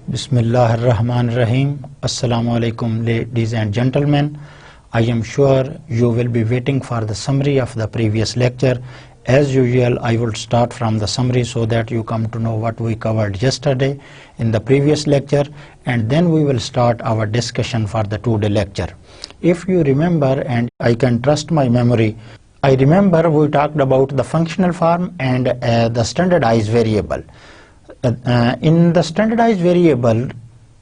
Bismillahirrahmanirrahim. Assalamu alaikum, ladies and gentlemen. I am sure you will be waiting for the summary of the previous lecture. As usual, I will start from the summary so that you come to know what we covered yesterday in the previous lecture, and then we will start our discussion for the today lecture. If you remember, and I can trust my memory, I remember we talked about the functional form and the standardized variable. In the standardized variable,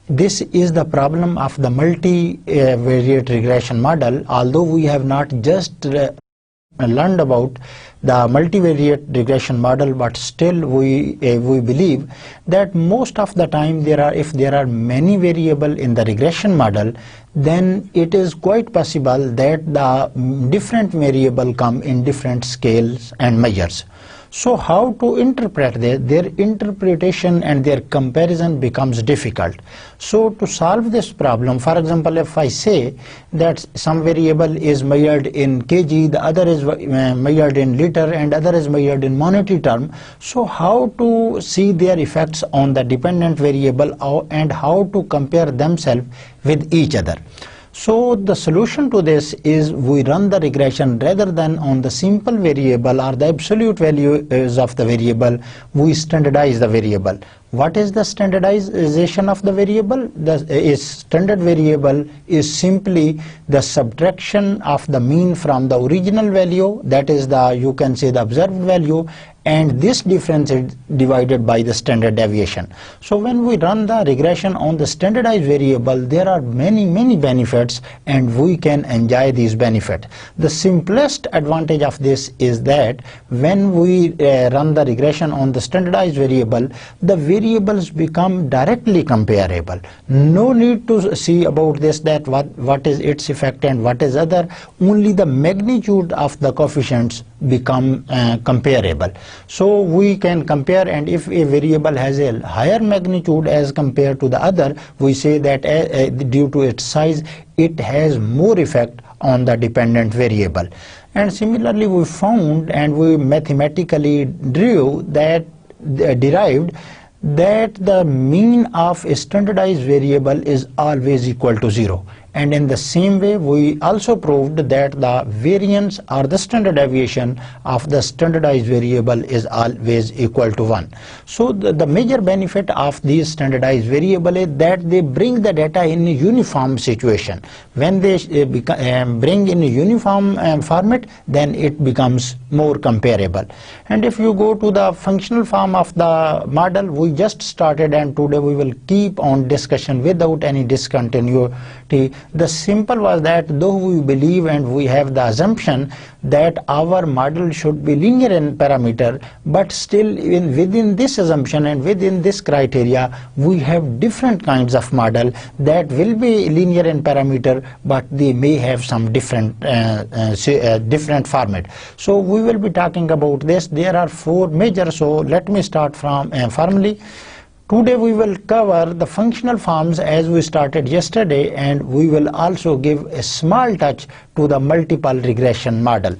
this is the problem of the multivariate regression model. Although we have not just learned about the multivariate regression model, but still we believe that most of the time if there are many variables in the regression model, then it is quite possible that the different variables come in different scales and measures. So how to interpret their interpretation and their comparison becomes difficult. So to solve this problem, for example, if I say that some variable is measured in kg, the other is measured in liter, and other is measured in monetary term, so how to see their effects on the dependent variable and how to compare themselves with each other. So the solution to this is we run the regression rather than on the simple variable or the absolute values of the variable, we standardize the variable. What is the standardization of the variable? The standard variable is simply the subtraction of the mean from the original value, that is you can say the observed value, and this difference is divided by the standard deviation. So when we run the regression on the standardized variable, there are many benefits and we can enjoy these benefits. The simplest advantage of this is that when we run the regression on the standardized variable, the variables become directly comparable. No need to see about this, that what is its effect and what is other. Only the magnitude of the coefficients become comparable. So we can compare, and if a variable has a higher magnitude as compared to the other, we say that due to its size, it has more effect on the dependent variable. And similarly, we found and we mathematically derived that the mean of a standardized variable is always equal to 0. And in the same way, we also proved that the variance or the standard deviation of the standardized variable is always equal to 1. So the major benefit of these standardized variable is that they bring the data in a uniform situation. When they bring in a uniform format, then it becomes more comparable. And if you go to the functional form of the model, we just started, and today we will keep on discussion without any discontinuity. The simple was that though we believe and we have the assumption that our model should be linear in parameter, but still within this assumption and within this criteria, we have different kinds of model that will be linear in parameter, but they may have some different format. So we will be talking about this. There are four major, so let me start from formally. Today we will cover the functional forms as we started yesterday, and we will also give a small touch to the multiple regression model.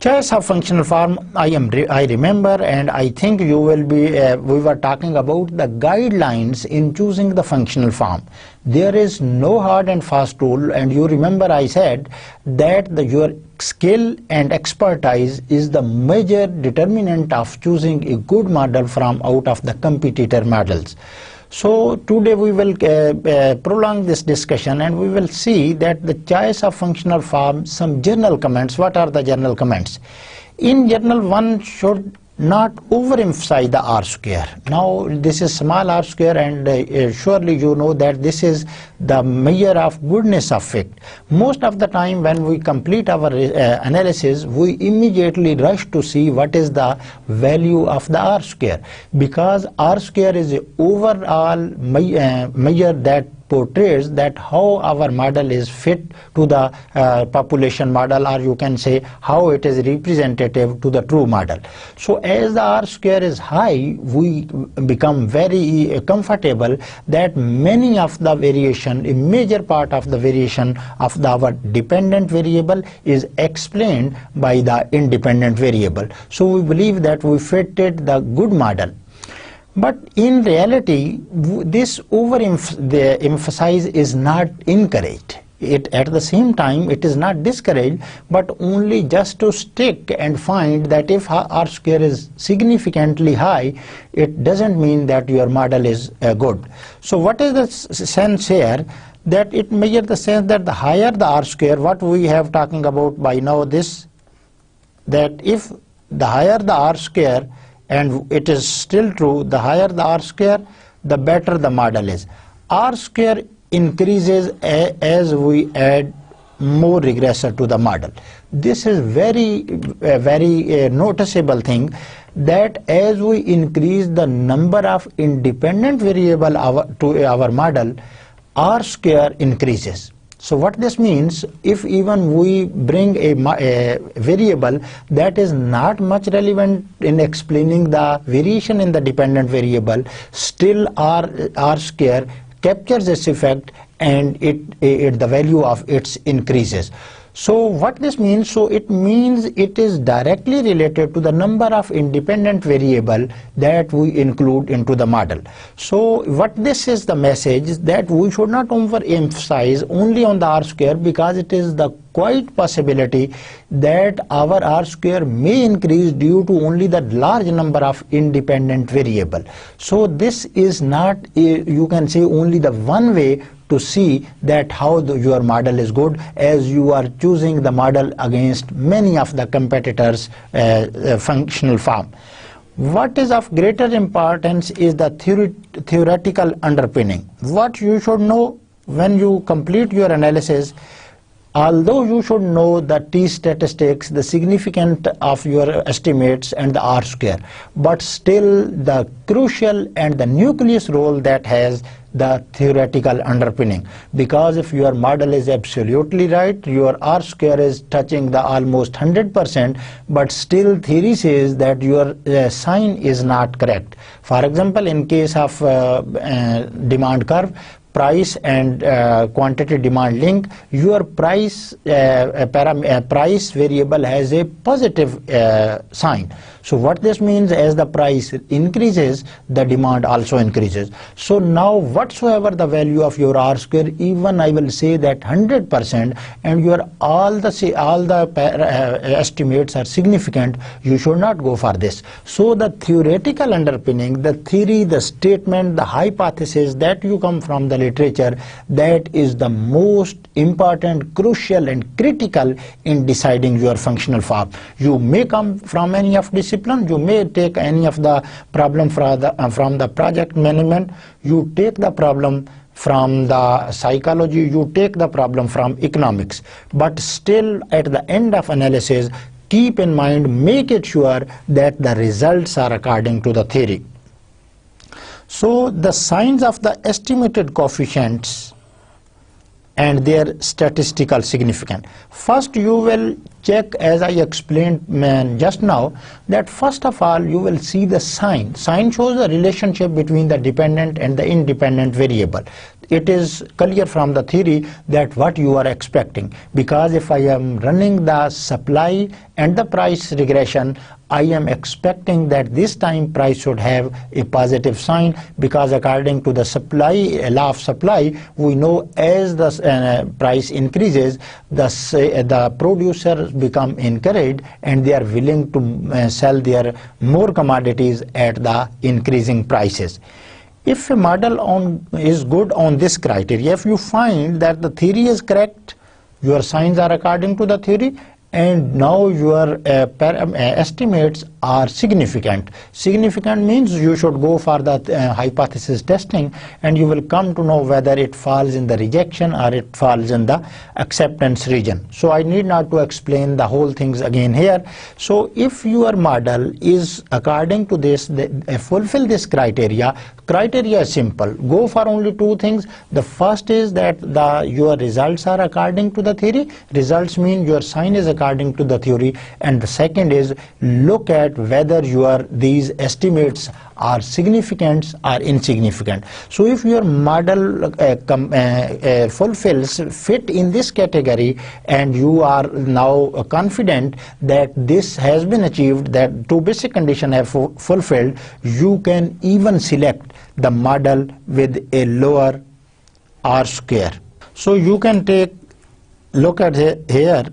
Choice of functional form, I remember, and I think you will be, we were talking about the guidelines in choosing the functional form. There is no hard and fast rule, and you remember I said that your skill and expertise is the major determinant of choosing a good model from out of the competitor models. So today we will prolong this discussion, and we will see that the choice of functional form, some general comments. What are the general comments? In general, one should not overemphasize the R square. Now this is small r square, and surely you know that this is the measure of goodness of fit. Most of the time when we complete our analysis, we immediately rush to see what is the value of the R square, because R square is the overall measure that portrays that how our model is fit to the population model, or you can say how it is representative to the true model. So as the R square is high, we become very comfortable that many of the variation, a major part of the variation of our dependent variable is explained by the independent variable. So we believe that we fitted the good model. But in reality, this overemphasize is not encouraged. At the same time, it is not discouraged, but only just to stick and find that if R square is significantly high, it doesn't mean that your model is good. So what is the sense here? That it measures the sense that the higher the R square, what we have talking about by now this, that if the higher the R square, and it is still true, the higher the R square, the better the model is. R square increases as we add more regressor to the model. This is very noticeable thing, that as we increase the number of independent variable to our model, R square increases. So what this means, if even we bring a variable that is not much relevant in explaining the variation in the dependent variable, still R square captures this effect and the value of its increases. So what this means? So it means it is directly related to the number of independent variable that we include into the model. So what this is the message, that we should not overemphasize only on the R square, because it is the quite possibility that our R square may increase due to only the large number of independent variable. So this is not, you can say, only the one way to see that how your model is good, as you are choosing the model against many of the competitors' functional form. What is of greater importance is the theoretical underpinning. What you should know when you complete your analysis, although you should know the T statistics, the significance of your estimates and the R square, but still the crucial and the nucleus role that has the theoretical underpinning. Because if your model is absolutely right, your R square is touching the almost 100%, but still theory says that your sign is not correct. For example, in case of demand curve, price and quantity demand link, your price price variable has a positive sign. So what this means, as the price increases, the demand also increases. So now whatsoever the value of your R square, even I will say that 100%, and your all the estimates are significant, you should not go for this. So the theoretical underpinning, the theory, the statement, the hypothesis that you come from the literature, that is the most important, crucial and critical in deciding your functional form. You may come from any of discipline, you may take any of the problem from the project management, you take the problem from the psychology, you take the problem from economics, but still at the end of analysis, keep in mind, make it sure that the results are according to the theory. So the signs of the estimated coefficients and their statistical significance. First, you will check, as I explained just now, that first of all you will see the sign. Sign shows the relationship between the dependent and the independent variable. It is clear from the theory that what you are expecting, because if I am running the supply and the price regression, I am expecting that this time price should have a positive sign, because according to the law of supply, we know as the price increases, the producers become encouraged and they are willing to sell their more commodities at the increasing prices. If a model is good on this criteria, if you find that the theory is correct, your signs are according to the theory, and now your estimates are significant. Significant means you should go for the hypothesis testing, and you will come to know whether it falls in the rejection or it falls in the acceptance region. So I need not to explain the whole things again here. So if your model is according to this, fulfill this criteria. Criteria is simple. Go for only two things. The first is that your results are according to the theory. Results mean your sign is according to the theory. And the second is look at whether these estimates are significant or insignificant. So if your model fit in this category, and you are now confident that this has been achieved, that two basic conditions have fulfilled, you can even select the model with a lower R square. So you can look at here,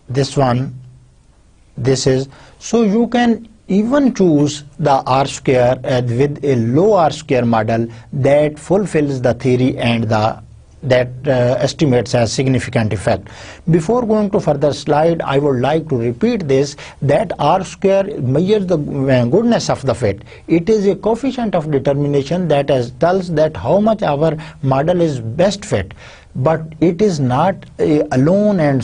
this one, this is, so you can even choose the R square with a low R square model that fulfills the theory and that estimates has significant effect. Before going to further slide, I would like to repeat this, that R square measures the goodness of the fit. It is a coefficient of determination that tells that how much our model is best fit. But it is not alone, and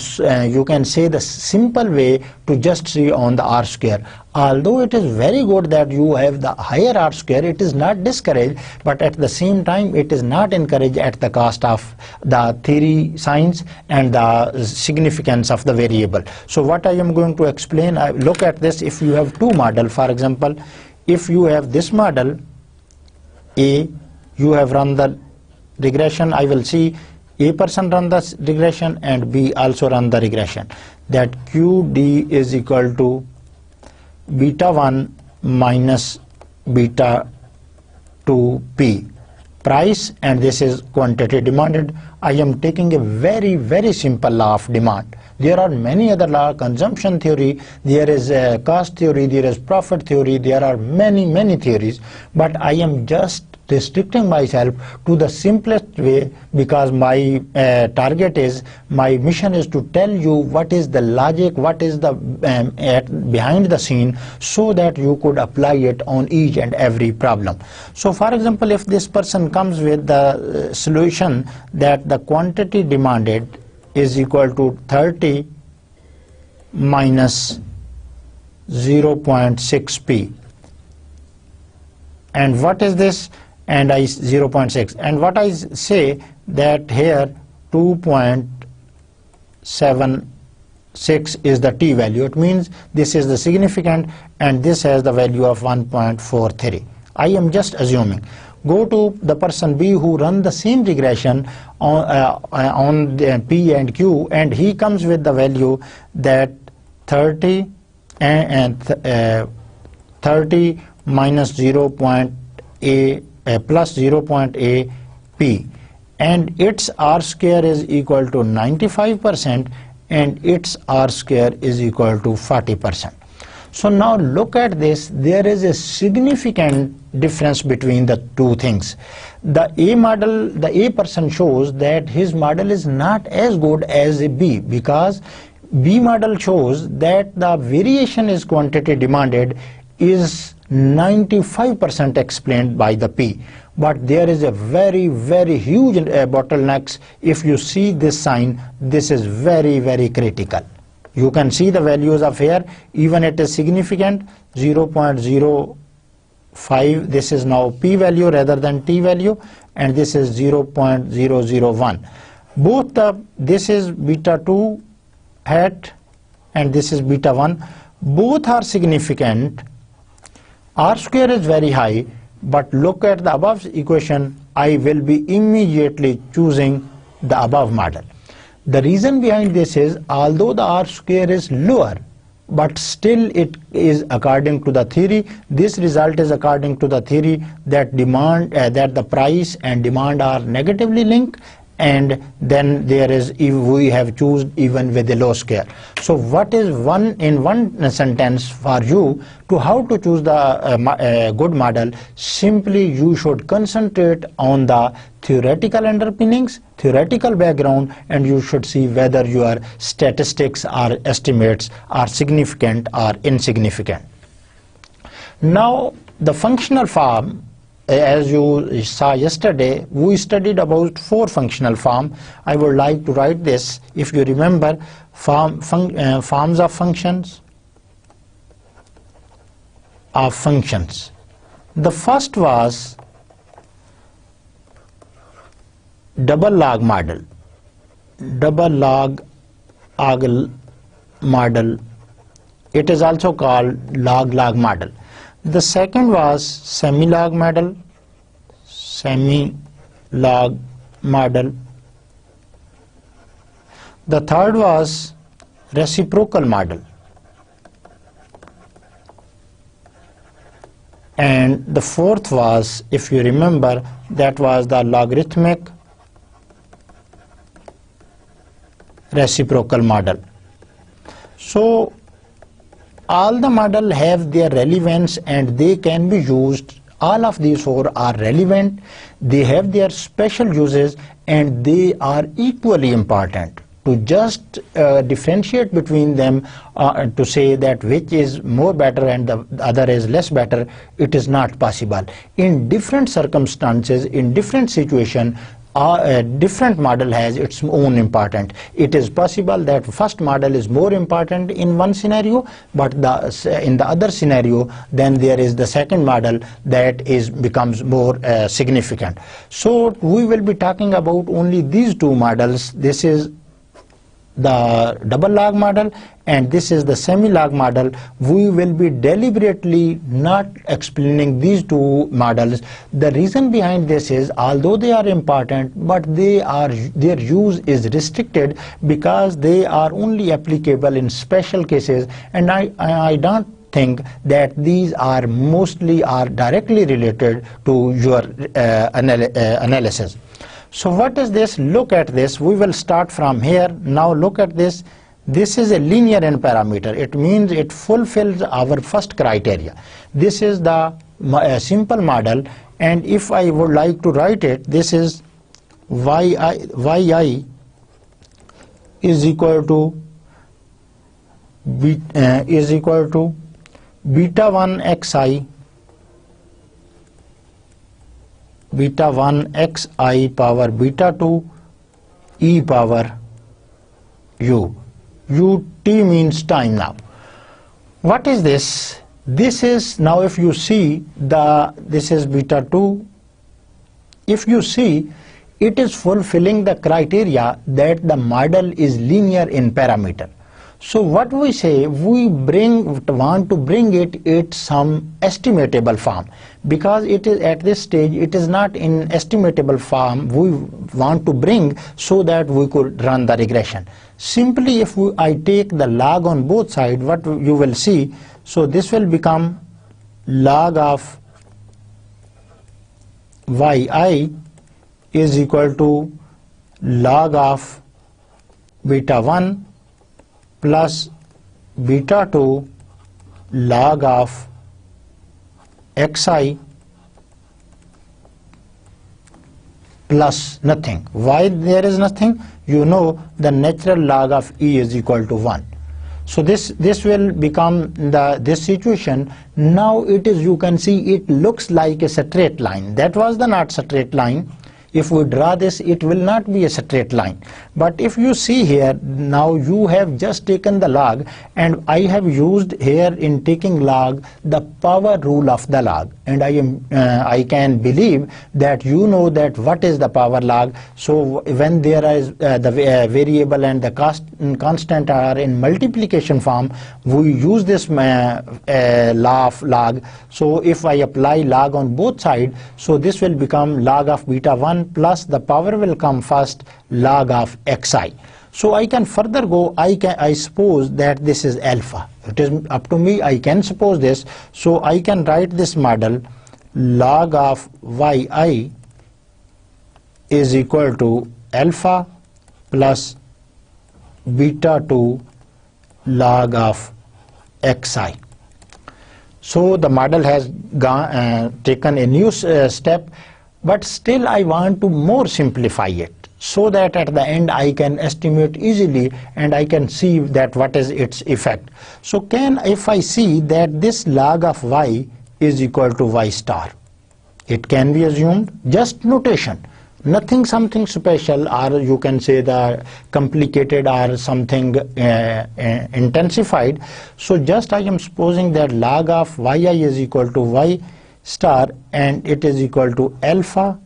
you can say the simple way to just see on the R square. Although it is very good that you have the higher R square, it is not discouraged, but at the same time it is not encouraged at the cost of the theory signs and the significance of the variable. So what I am going to explain, look at this. If you have two models, for example, if you have this model A, you have run the regression, I will see A person run the regression and B also run the regression, that QD is equal to beta 1 minus beta 2P price, and this is quantity demanded. I am taking a very, very simple law of demand. There are many other laws, consumption theory, there is a cost theory, there is profit theory, there are many, many theories, but I am just restricting myself to the simplest way, because my my mission is to tell you what is the logic, what is the behind the scene, so that you could apply it on each and every problem. So for example, if this person comes with the solution that the quantity demanded is equal to 30 minus 0.6p, and what is this? And 0.6, and what I say that here 2.76 is the t value. It means this is the significant and this has the value of 1.43. I am just assuming. Go to the person B who run the same regression on the P and Q, and he comes with the value that 30 minus 0.8 plus 0.8p, and its R square is equal to 95% and its R square is equal to 40%. So now look at this, there is a significant difference between the two things. The A model, the A person shows that his model is not as good as a B, because B model shows that the variation is quantity demanded is 95% explained by the P, but there is a very, very huge bottlenecks. If you see this sign, this is very, very critical. You can see the values of here, even it is significant 0.05, this is now P value rather than T value, and this is 0.001. Both this is beta 2 hat and this is beta 1, both are significant. R square is very high, but look at the above equation, I will be immediately choosing the above model. The reason behind this is, although the R square is lower, but still it is according to the theory. This result is according to the theory that demand, that the price and demand are negatively linked, and then there is, if we have chosen even with the low square. So what is one sentence for you to how to choose the good model? Simply you should concentrate on the theoretical underpinnings, theoretical background, and you should see whether your statistics or estimates are significant or insignificant. Now the functional form, as you saw yesterday, we studied about 4 functional forms. I would like to write this. If you remember, forms of functions. The first was double log model. Double log model. It is also called log-log model. The second was semi-log model. Semi-log model. The third was reciprocal model. And the fourth was, if you remember, that was the logarithmic reciprocal model. So all the model have their relevance and they can be used. All of these 4 are relevant, they have their special uses, and they are equally important. To just differentiate between them, to say that which is more better and the other is less better, it is not possible. In different circumstances, in different situations, a different model has its own importance. It is possible that first model is more important in one scenario, but in the other scenario, then there is the second model that becomes more significant. So we will be talking about only these 2 models. This is the double log model and this is the semi-log model. We will be deliberately not explaining these 2 models. The reason behind this is, although they are important, but their use is restricted because they are only applicable in special cases, and I don't think that these are mostly or directly related to your analysis. So what is this? Look at this. We will start from here. Now look at this. This is a linear n parameter. It means it fulfills our first criteria. This is the simple model, and if I would like to write it, this is yi is equal to beta 1 xi power beta 2 e power u. Ut means time. Now what is this? This is, now if you see this is beta 2. If you see, it is fulfilling the criteria that the model is linear in parameter. So what we say, we want to bring it some estimatable form, because it is at this stage it is not in estimatable form. We want to bring so that we could run the regression. Simply if I take the log on both sides, what you will see, so this will become log of yi is equal to log of beta 1 plus beta 2 log of xi plus nothing. Why there is nothing? You know the natural log of e is equal to 1. So this will become this situation. Now it is, you can see it looks like a straight line. That was the not straight line. If we draw this, it will not be a straight line. But if you see here, now you have just taken the log, and I have used here in taking log the power rule of the log, and I can believe that you know that what is the power log. So when there is the variable and the constant are in multiplication form, we use this law of log. So if I apply log on both sides, so this will become log of beta 1 plus the power will come first, log of xi. So I can further go, I suppose that this is alpha. It is up to me, I can suppose this. So I can write this model, log of yi is equal to alpha plus beta 2 log of xi. So the model has taken a new step, but still I want to more simplify it so that at the end I can estimate easily and I can see that what is its effect. So if I see that this log of y is equal to y star, it can be assumed, just notation, nothing something special, or you can say the complicated or something intensified. So just I am supposing that log of yi is equal to y star and it is equal to alpha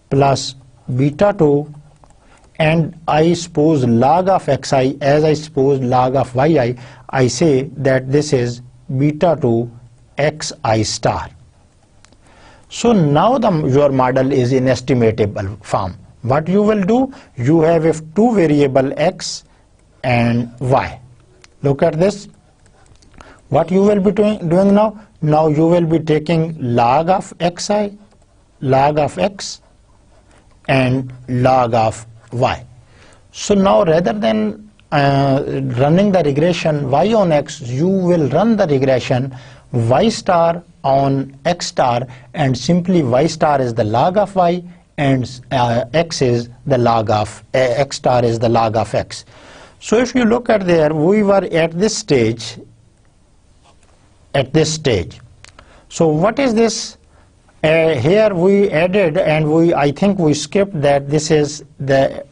plus beta 2, and I suppose log of xi as I suppose log of yi, I say that this is beta 2 xi star. So now your model is in estimatable form. What you will do, you have if two variable x and y. Look at this. What you will be doing now? Now you will be taking log of xi, log of x, and log of y. So now rather than running the regression y on x, you will run the regression y star on x star, and simply y star is the log of y and x is the log of x star is the log of x. So if you look at there, we were at this stage. So what is this? Here we added, and I think we skipped that. This is the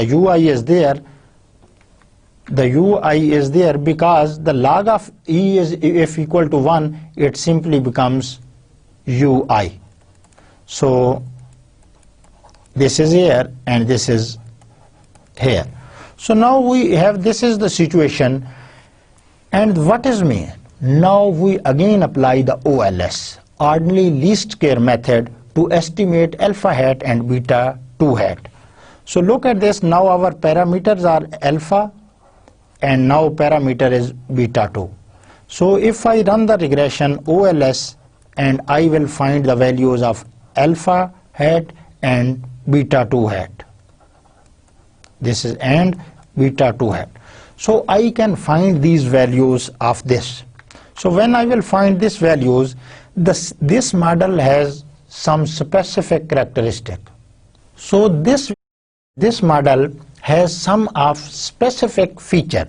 ui is there. The ui is there because the log of e is, if equal to 1, it simply becomes ui. So this is here and this is here. So now we have, this is the situation, and what is mean? Now we again apply the OLS, ordinary least square method, to estimate alpha hat and beta 2 hat. So look at this. Now our parameters are alpha and now parameter is beta 2. So if I run the regression OLS, and I will find the values of alpha hat and beta 2 hat. This is and beta 2 hat. So I can find these values of this. So when I will find these values, this model has some specific characteristic. So this model has some of specific feature.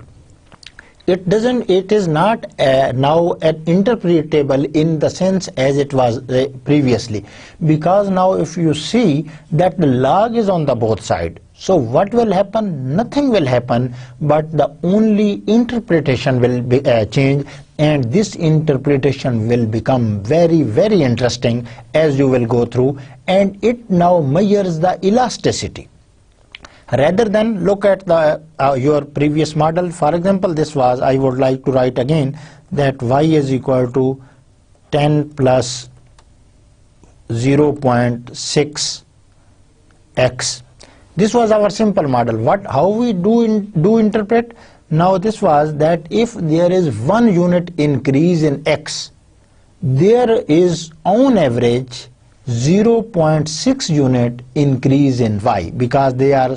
It is not now interpretable in the sense as it was previously, because now if you see that the log is on the both side, so what will happen? Nothing will happen, but the only interpretation will be changed, and this interpretation will become very, very interesting as you will go through, and it now measures the elasticity. Rather than look at the your previous model, for example, this was, I would like to write again that y is equal to 10 plus 0.6 x. This was our simple model. How we do interpret? Now this was that if there is 1 unit increase in x, there is on average 0.6 unit increase in y, because there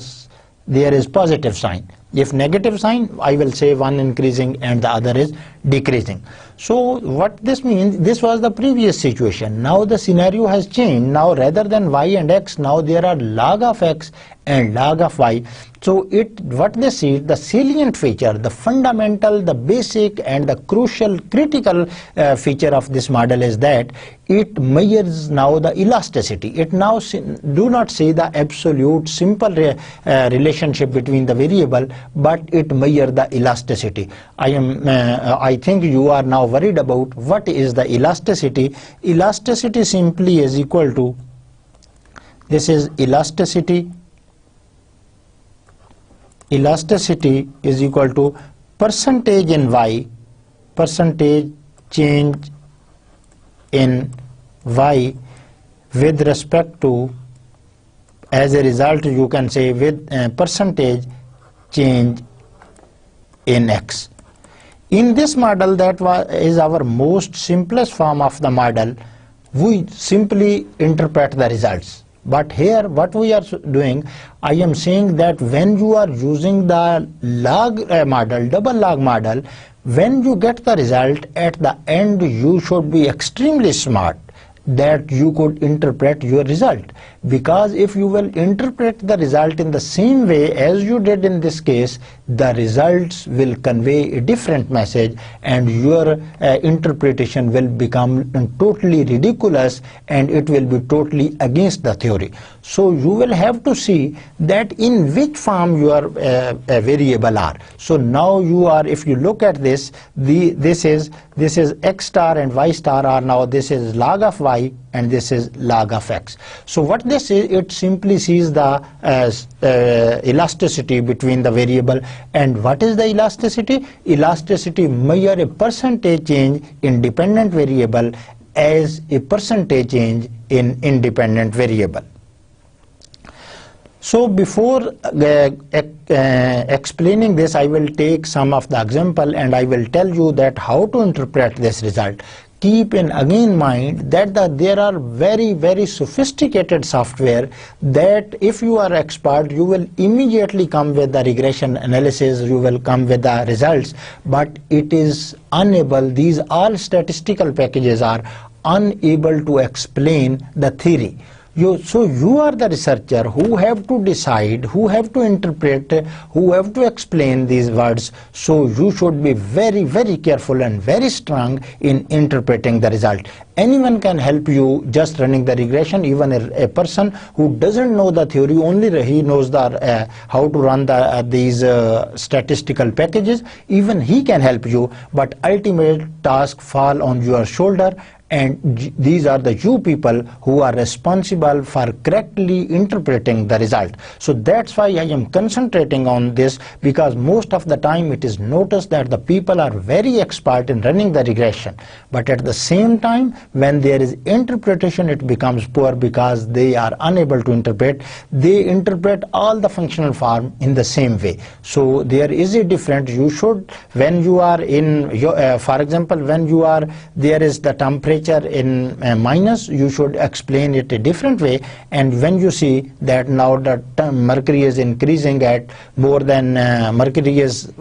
is positive sign. If negative sign, I will say one increasing and the other is decreasing. So what this means, this was the previous situation. Now the scenario has changed. Now rather than y and x, now there are log of x and log of y. So what they see, the salient feature, the fundamental, the basic and the crucial, critical feature of this model is that it measures now the elasticity. It now do not see the absolute simple relationship between the variable, but it measures the elasticity. I think you are now worried about what is the elasticity. Elasticity simply is equal to, this is elasticity. Elasticity is equal to percentage in y, percentage change in y with respect to, as a result you can say with percentage change in x. In this model, that is our most simplest form of the model, we simply interpret the results. But here what we are doing, I am saying that when you are using the log model, double log model, when you get the result at the end, you should be extremely smart that you could interpret your result, because if you will interpret the result in the same way as you did in this case, the results will convey a different message and your interpretation will become totally ridiculous and it will be totally against the theory. So you will have to see that in which form your variable are. So now you are, if you look at this, this is x star and y star are now, this is log of y and this is log of x. So what this is, it simply sees the elasticity between the variable. And what is the elasticity? Elasticity measure a percentage change in dependent variable as a percentage change in independent variable. So before explaining this, I will take some of the example and I will tell you that how to interpret this result. Keep in again mind that there are very sophisticated software that if you are expert, you will immediately come with the regression analysis, you will come with the results, but it is unable, these all statistical packages are unable to explain the theory. So you are the researcher who have to decide, who have to interpret, who have to explain these words. So you should be very careful and very strong in interpreting the result. Anyone can help you just running the regression, even a person who doesn't know the theory, only he knows the how to run these statistical packages, even he can help you, but ultimate task fall on your shoulder. And these are the you people who are responsible for correctly interpreting the result. So that's why I am concentrating on this, because most of the time it is noticed that the people are very expert in running the regression, but at the same time when there is interpretation it becomes poor because they are unable to interpret. They interpret all the functional form in the same way. So there is a difference. You should, when you are in your, for example, when you are, there is the temperature in minus, you should explain it a different way, and when you see that now the mercury is increasing at more than mercury is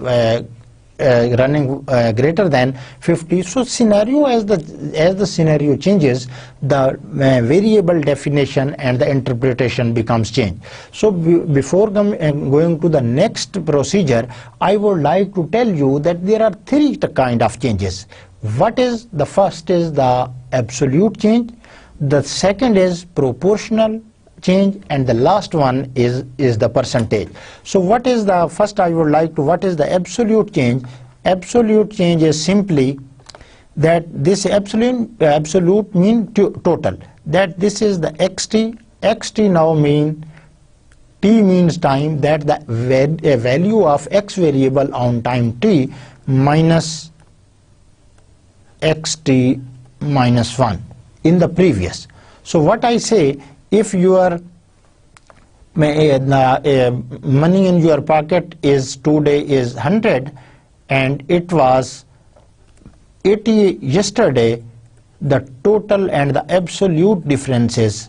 running greater than 50, so scenario as the scenario changes, the variable definition and the interpretation becomes changed. So before going to the next procedure, I would like to tell you that there are three kind of changes. What is the first is the absolute change, the second is proportional change, and the last one is the percentage. So what is the first, I would like to, what is the absolute change? Absolute change is simply that this absolute mean total, that this is the xt now mean, t means time, that the value of x variable on time t minus xt minus 1 in the previous. So what I say, if your money in your pocket is today is 100 and it was 80 yesterday, the total and the absolute difference is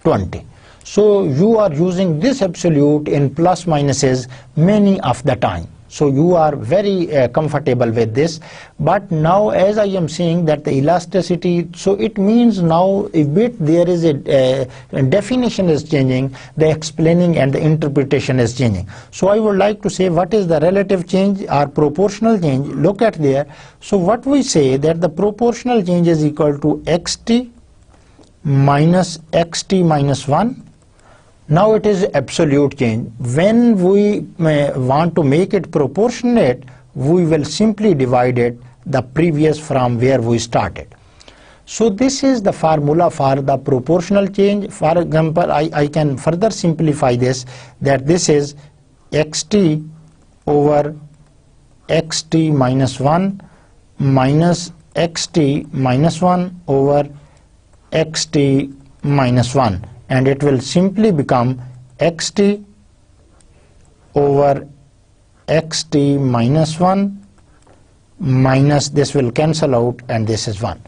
20. So you are using this absolute in plus minuses many of the time. So you are very comfortable with this. But now as I am saying that the elasticity, so it means now a bit there is a definition is changing, the explaining and the interpretation is changing. So I would like to say what is the relative change or proportional change. Look at there. So what we say that the proportional change is equal to xt minus xt minus 1. Now it is absolute change. When we want to make it proportionate, we will simply divide it the previous from where we started. So this is the formula for the proportional change. For example, I can further simplify this, that this is xt over xt minus 1 minus xt minus 1 over xt minus 1. And it will simply become xt over xt minus 1 minus, this will cancel out and this is 1.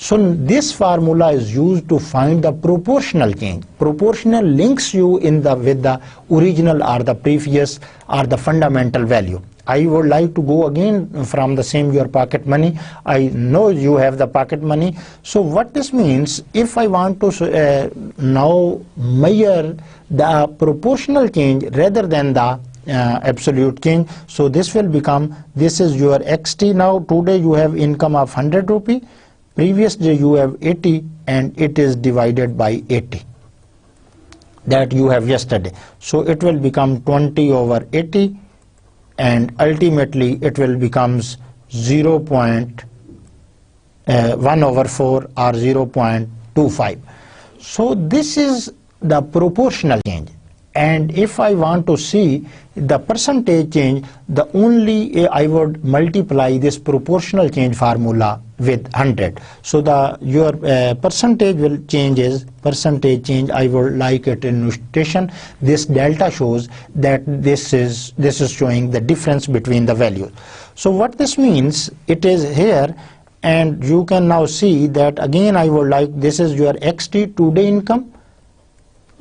So this formula is used to find the proportional change. Proportional links you with the original or the previous or the fundamental value. I would like to go again from the same your pocket money. I know you have the pocket money. So what this means, if I want to now measure the proportional change rather than the absolute change, so this will become, this is your XT now. Today you have income of 100 rupee. Previous day you have 80 and it is divided by 80 that you have yesterday. So it will become 20 over 80 and ultimately it will becomes 0.1 over 4 or 0.25. So this is the proportional change. And if I want to see the percentage change, the only I would multiply this proportional change formula with 100. So your percentage will change is percentage change. I would like it in notation. This delta shows that this is showing the difference between the values. So what this means, it is here, and you can now see that again I would like, this is your XT today income.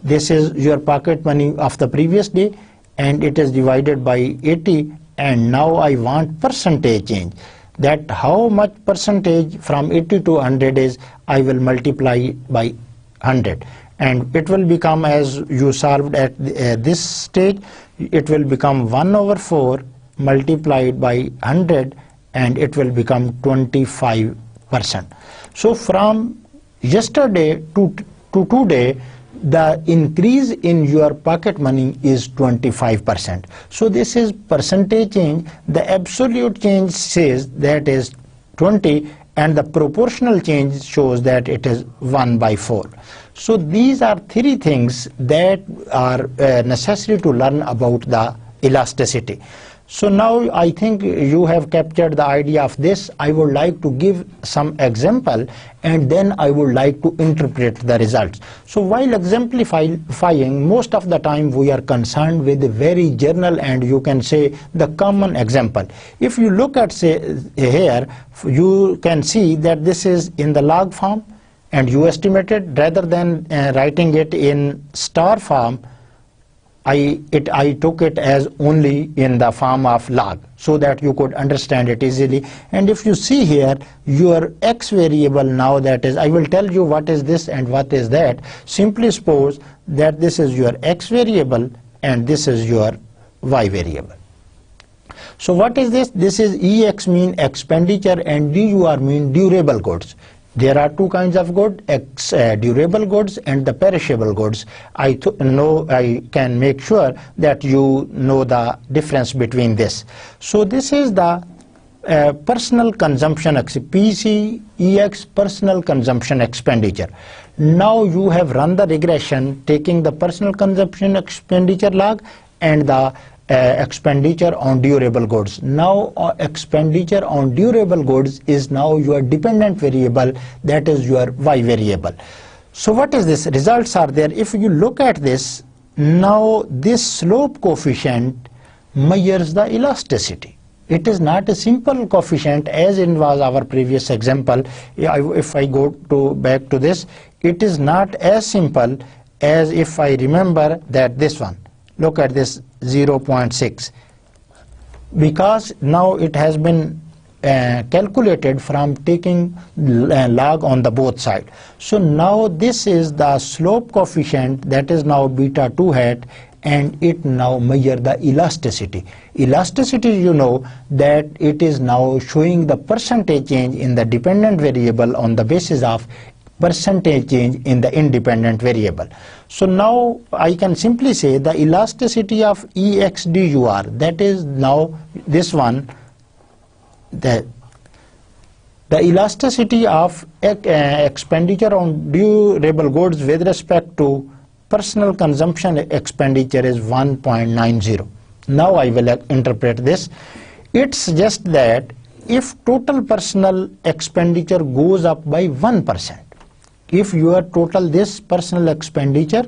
This is your pocket money of the previous day and it is divided by 80, and now I want percentage change, that how much percentage from 80 to 100 is, I will multiply by 100 and it will become, as you solved at this stage, it will become 1 over 4 multiplied by 100 and it will become 25%. So from yesterday to today, the increase in your pocket money is 25%. So this is percentage change. The absolute change says that is 20 and the proportional change shows that it is 1 by 4. So these are three things that are necessary to learn about the elasticity. So now I think you have captured the idea of this. I would like to give some example and then I would like to interpret the results. So while exemplifying, most of the time we are concerned with the very general and you can say the common example. If you look at say here, you can see that this is in the log form and you estimated, rather than writing it in star form, I took it as only in the form of log so that you could understand it easily. And if you see here, your x variable now, that is, I will tell you what is this and what is that. Simply suppose that this is your x variable and this is your y variable. So what is this? This is EX mean expenditure and DUR mean durable goods. There are two kinds of goods, durable goods and the perishable goods. I can make sure that you know the difference between this. So this is the personal consumption, PCEX, personal consumption expenditure. Now you have run the regression taking the personal consumption expenditure log and the expenditure on durable goods. Now expenditure on durable goods is now your dependent variable, that is your y variable. So what is this? Results are there. If you look at this, now this slope coefficient measures the elasticity. It is not a simple coefficient as in was our previous example. If I go back to this, it is not as simple as if I remember that this one. Look at this 0.6, because now it has been calculated from taking log on the both side. So now this is the slope coefficient, that is now beta 2 hat, and it now measure the elasticity. Elasticity, you know that it is now showing the percentage change in the dependent variable on the basis of percentage change in the independent variable. So now I can simply say the elasticity of EXDUR, that is now this one, the elasticity of expenditure on durable goods with respect to personal consumption expenditure is 1.90. Now I will interpret this. It suggests that if total personal expenditure goes up by 1%, if your total this personal expenditure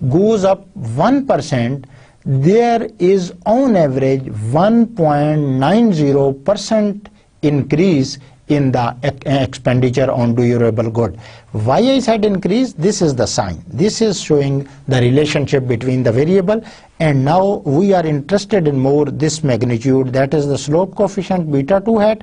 goes up 1%, there is on average 1.90% increase in the expenditure on durable good. Why I said increase? This is the sign. This is showing the relationship between the variable, and now we are interested in more this magnitude, that is the slope coefficient beta 2 hat,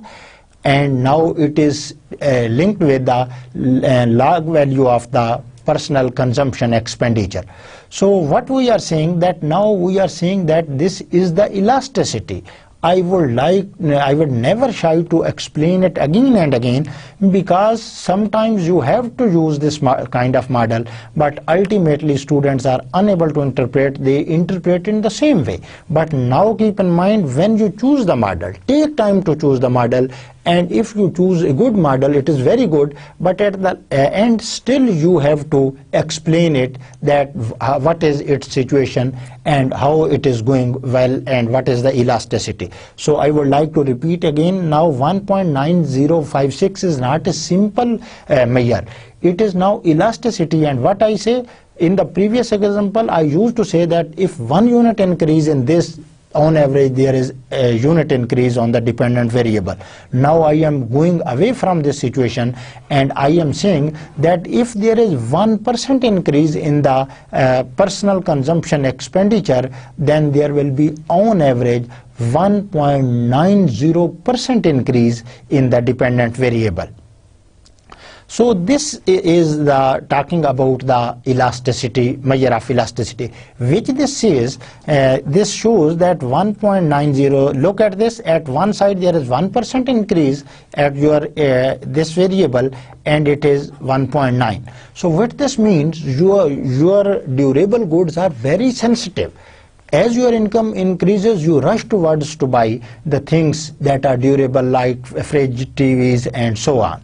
and now it is linked with the log value of the personal consumption expenditure. So what we are saying, that now we are saying that this is the elasticity. I would never shy to explain it again and again, because sometimes you have to use this kind of model, but ultimately students are unable to interpret. They interpret in the same way. But now keep in mind, when you choose the model, take time to choose the model, and if you choose a good model, it is very good, but at the end still you have to explain it, that what is its situation and how it is going well and what is the elasticity. So I would like to repeat again, now 1.9056 is not a simple measure. It is now elasticity, and what I say in the previous example, I used to say that if 1 unit increase in this, on average there is a unit increase on the dependent variable. Now I am going away from this situation, and I am saying that if there is 1% increase in the personal consumption expenditure, then there will be on average 1.90% increase in the dependent variable. So this is the talking about the elasticity, measure of elasticity, which this says, this shows that 1.90, look at this, at one side there is 1% increase at your this variable, and it is 1.9. So what this means, your durable goods are very sensitive. As your income increases, you rush towards to buy the things that are durable, like fridge, TVs, and so on.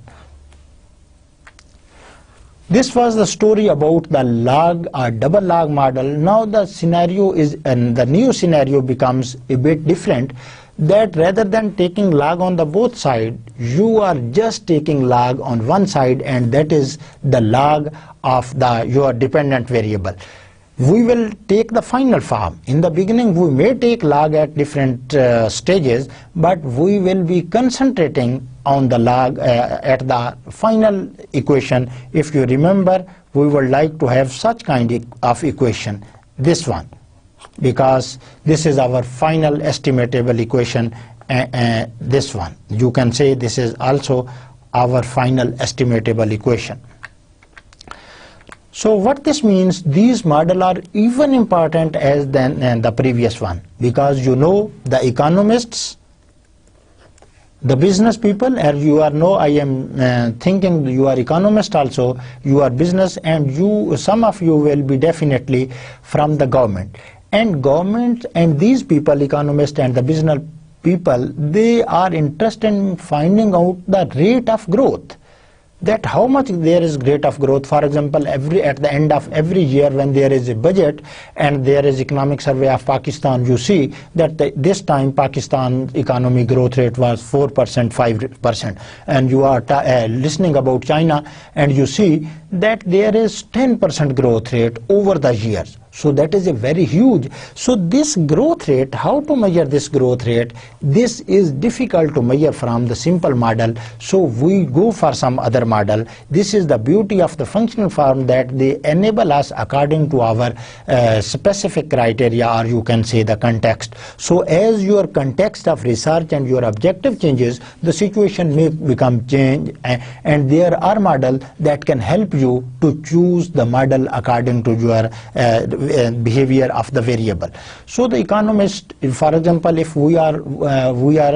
This was the story about the log or double log model. Now the scenario is, and the new scenario becomes a bit different, that rather than taking log on the both sides, you are just taking log on one side, and that is the log of your dependent variable. We will take the final form. In the beginning we may take log at different stages, but we will be concentrating on the log at the final equation. If you remember, we would like to have such kind of equation, this one, because this is our final estimatable equation. This one, you can say this is also our final estimatable equation. So what this means, these models are even important as than the previous one, because you know the economists, the business people, as you are know, I am thinking you are economist also, you are business, and you, some of you will be definitely from the government. And government and these people, economists and the business people, they are interested in finding out the rate of growth, that how much there is rate of growth. For example, at the end of every year when there is a budget and there is economic survey of Pakistan, you see that this time Pakistan economy growth rate was 4%, 5%, and you are listening about China, and you see that there is 10% growth rate over the years. So that is a very huge. So this growth rate, how to measure this growth rate? This is difficult to measure from the simple model. So we go for some other model. This is the beauty of the functional form, that they enable us according to our specific criteria, or you can say the context. So as your context of research and your objective changes, the situation may become changed, and there are models that can help you to choose the model according to your behavior of the variable. So the economist, for example, if we are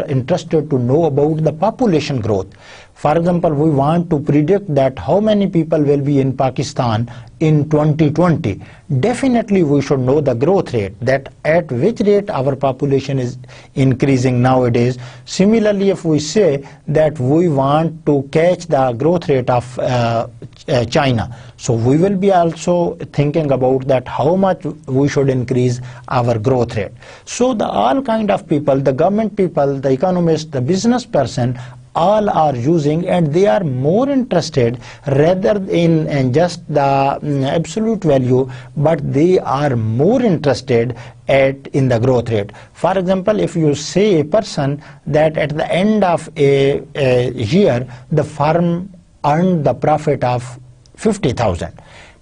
interested to know about the population growth, for example, we want to predict that how many people will be in Pakistan in 2020. Definitely we should know the growth rate, that at which rate our population is increasing nowadays. Similarly, if we say that we want to catch the growth rate of China, so we will be also thinking about that how much we should increase our growth rate. So the all kind of people, the government people, the economist, the business person, all are using, and they are more interested rather in just the absolute value, but they are more interested in the growth rate. For example, if you say a person that at the end of a year the firm earned the profit of 50,000,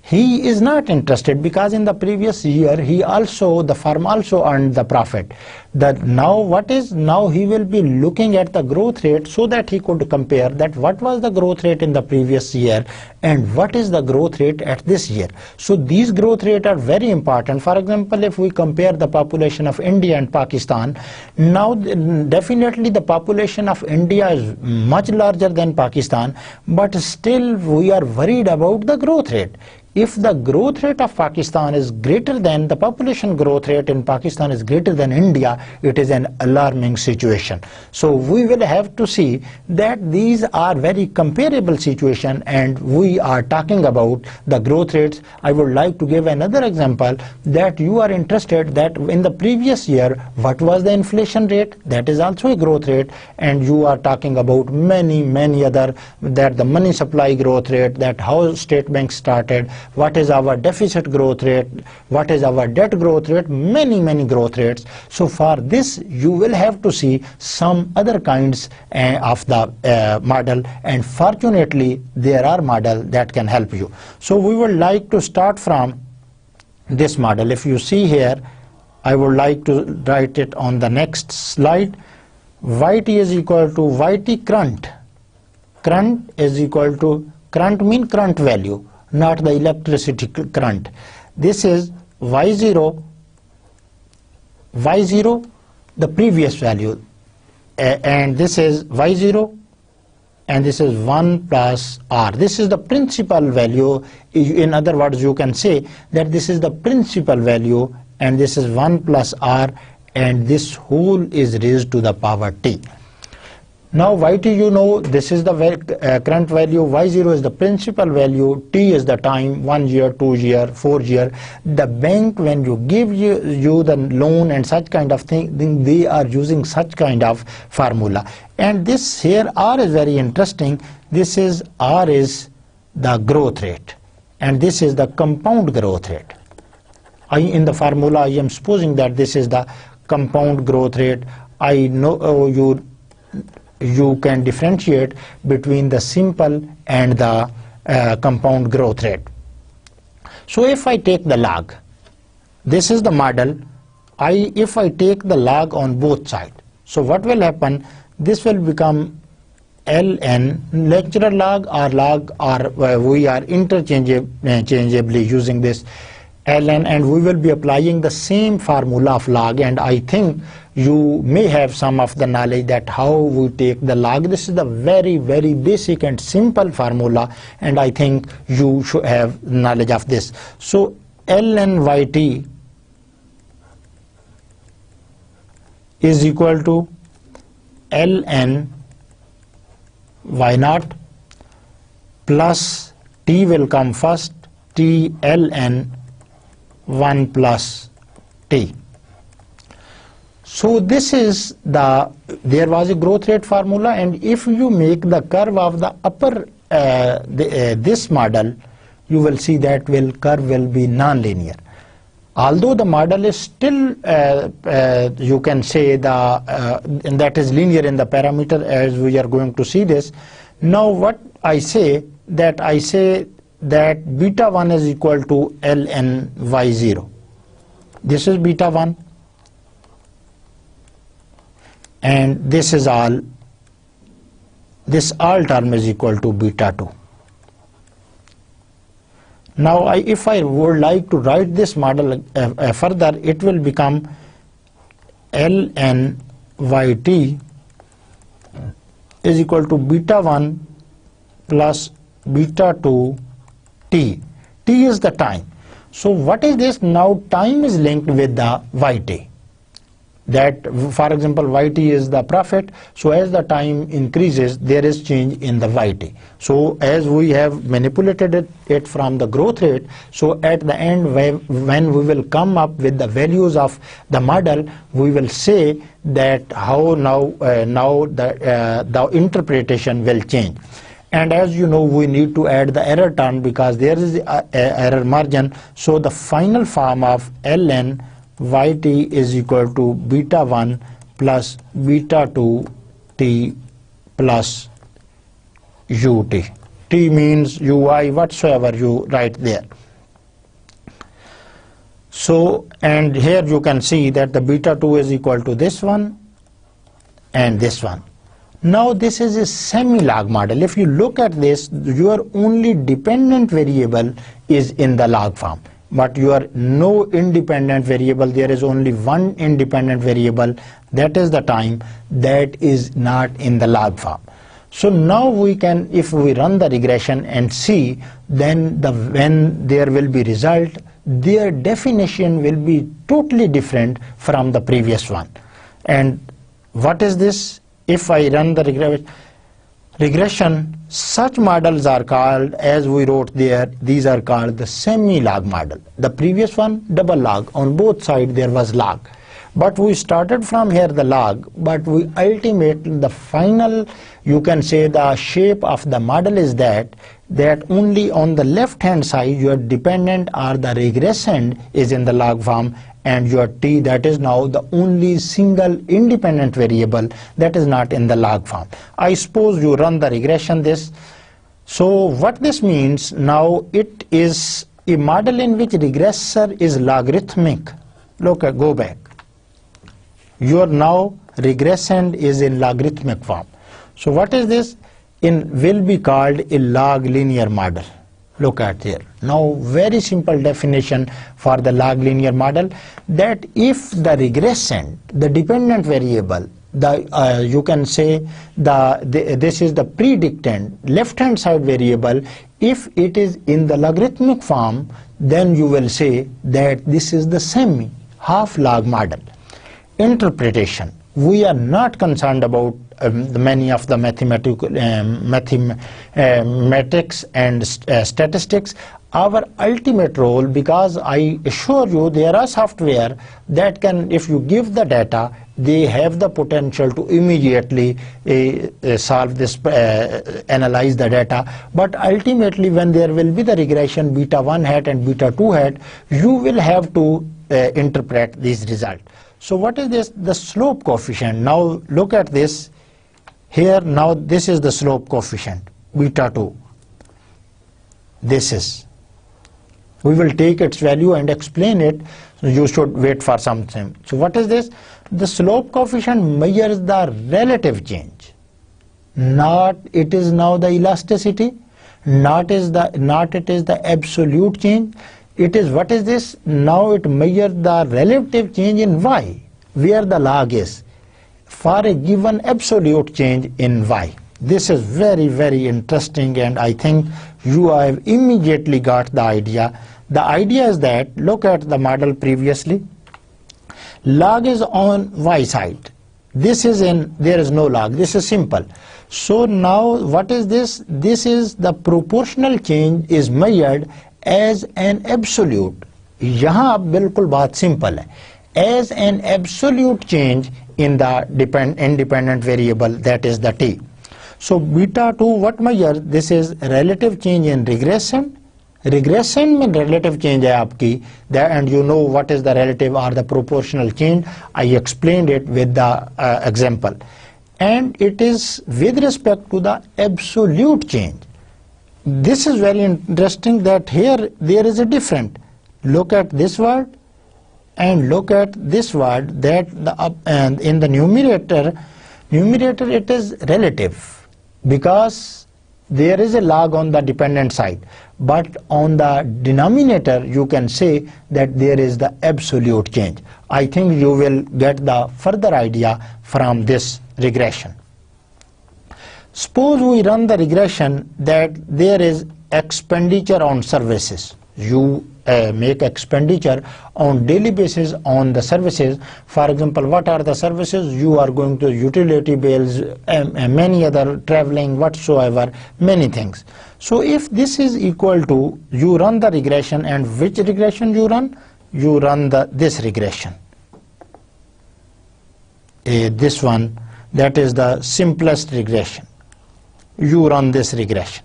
he is not interested because in the previous year the firm also earned the profit. Now he will be looking at the growth rate so that he could compare that what was the growth rate in the previous year and what is the growth rate at this year. So these growth rates are very important. For example, if we compare the population of India and Pakistan, now definitely the population of India is much larger than Pakistan, but still we are worried about the growth rate. If the growth rate of Pakistan is greater than the population growth rate in Pakistan is greater than India, it is an alarming situation. So we will have to see that these are very comparable situation, and we are talking about the growth rates. I would like to give another example that you are interested that in the previous year what was the inflation rate, that is also a growth rate, and you are talking about many other, that the money supply growth rate, that how state banks started, what is our deficit growth rate, what is our debt growth rate, many growth rates. So for this you will have to see some other kinds of the model, and fortunately there are models that can help you. So we would like to start from this model. If you see here, I would like to write it on the next slide. Yt is equal to Yt current. Current is equal to, current mean current value, not the electricity current. This is Y0, the previous value, and this is Y0, and this is 1 plus R. This is the principal value. In other words, you can say that this is the principal value, and this is 1 plus R, and this whole is raised to the power t. Now Yt, you know, this is the current value, Y0 is the principal value, t is the time, 1 year, 2 year, 4 year. The bank, when you give you the loan and such kind of thing, they are using such kind of formula. And this here R is very interesting. This is R is the growth rate, and this is the compound growth rate. In the formula I am supposing that this is the compound growth rate. I know you can differentiate between the simple and the compound growth rate. So if I take the log, this is the model. If I take the log on both sides, so what will happen? This will become ln, lecturer log or log, or we are interchangeably using this ln, and we will be applying the same formula of log. And I think you may have some of the knowledge that how we take the log. This is the very basic and simple formula, and I think you should have knowledge of this. So ln Yt is equal to ln Y0 plus t will come first, t ln 1 plus t. So this is there was a growth rate formula, and if you make the curve of the upper this model, you will see that curve will be non-linear. Although the model is still you can say and that is linear in the parameter, as we are going to see this. Now what I say that beta 1 is equal to ln Y0. This is beta 1, and this all term is equal to beta 2. Now if I would like to write this model further, it will become ln Yt is equal to beta 1 plus beta 2 t. T is the time. So what is this? Now time is linked with the Yt. That, for example, Yt is the profit. So as the time increases, there is change in the Yt. So as we have manipulated it from the growth rate, so at the end when we will come up with the values of the model, we will say that how now the interpretation will change. And as you know, we need to add the error term because there is a error margin. So the final form of ln yt is equal to beta 1 plus beta 2 t plus ut. T means ui, whatsoever you write there. So, and here you can see that the beta 2 is equal to this one and this one. Now this is a semi-log model. If you look at this, your only dependent variable is in the log form, but your no independent variable, there is only one independent variable, that is the time, that is not in the log form. So now we can, if we run the regression and see, then when there will be result, their definition will be totally different from the previous one. And what is this? If I run the regression, such models are called, as we wrote there, these are called the semi-log model. The previous one, double log, on both sides there was log. But we started from here the log, but we ultimately, the final, you can say the shape of the model is that only on the left hand side your dependent or the regressant is in the log form, and your t, that is now the only single independent variable that is not in the log form. I suppose you run the regression this. So what this means, now it is a model in which regressor is logarithmic. Look, go back. Your now regressant is in logarithmic form. So what is this? Will be called a log linear model. Look at here. Now very simple definition for the log linear model, that if the regressant, the dependent variable, you can say this is the predictant left hand side variable, if it is in the logarithmic form, then you will say that this is the semi half log model. Interpretation. We are not concerned about many of the mathematics and statistics. Our ultimate role, because I assure you there are software that can, if you give the data, they have the potential to immediately solve this, analyze the data. But ultimately when there will be the regression beta 1 hat and beta 2 hat, you will have to interpret these results. So what is this? The slope coefficient. Now look at this. Here now this is the slope coefficient, beta 2. This is. We will take its value and explain it. So you should wait for something. So what is this? The slope coefficient measures the relative change. Not it is now the elasticity, not it is the absolute change. It is, what is this? Now it measures the relative change in y, where the log is, for a given absolute change in y. This is very, very interesting, and I think you have immediately got the idea. The idea is that, look at the model previously. Log is on y side. This is in, there is no log. This is simple. So now what is this? This is the proportional change is measured as an absolute. यहाँ अब बिल्कुल बात simple है. As an absolute change in the independent variable, that is the t. So beta 2 what measure? This is relative change in regression. Regression में relative change है आपकी, and you know what is the relative or the proportional change. I explained it with the example. And it is with respect to the absolute change. This is very interesting that here there is a different. Look at this word and look at this word, that and in the numerator it is relative because there is a log on the dependent side, but on the denominator you can say that there is the absolute change. I think you will get the further idea from this regression. Suppose we run the regression that there is expenditure on services. You make expenditure on daily basis on the services. For example, what are the services? You are going to utility bills, many other traveling, whatsoever, many things. So if this is equal to, you run the regression, and which regression you run? You run this regression. This one, that is the simplest regression. You run this regression.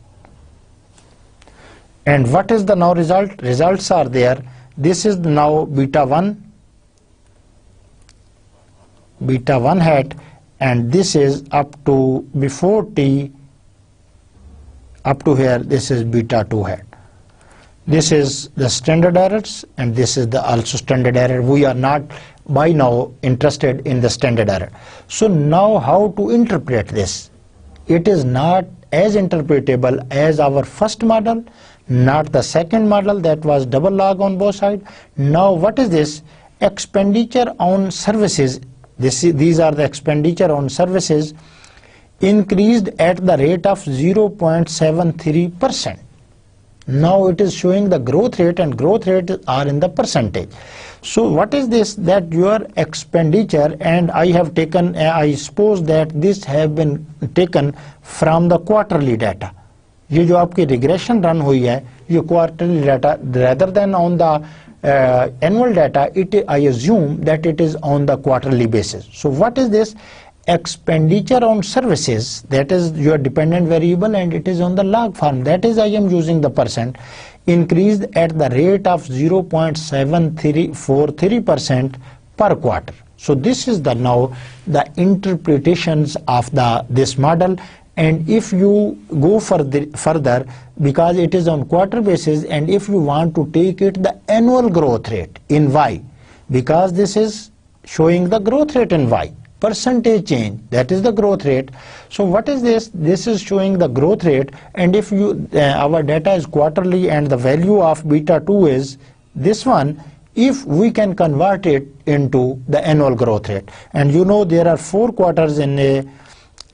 And what is the now result? Results are there. This is now beta 1, beta 1 hat, and this is up to before t up to here, this is beta 2 hat. This is the standard errors, and this is the also standard error. We are not by now interested in the standard error. So now how to interpret this? It is not as interpretable as our first model, not the second model that was double log on both sides. Now what is this? Expenditure on services. These are the expenditure on services increased at the rate of 0.73%. Now it is showing the growth rate, and growth rate are in the percentage. So what is this? That your expenditure, and I have taken, I suppose that this have been taken from the quarterly data. ये जो आपकी regression run हुई है, ये quarterly data rather than on the annual data, I assume that it is on the quarterly basis. So what is this? Expenditure on services, that is your dependent variable, and it is on the log form, that is I am using the percent, increased at the rate of 0.7343% per quarter. So this is the now the interpretations of this model. And if you go further, because it is on quarter basis, and if you want to take it the annual growth rate in Y, because this is showing the growth rate in Y, percentage change, that is the growth rate. So what is this? This is showing the growth rate, and if you our data is quarterly and the value of beta 2 is this one, if we can convert it into the annual growth rate, and you know there are 4 quarters in a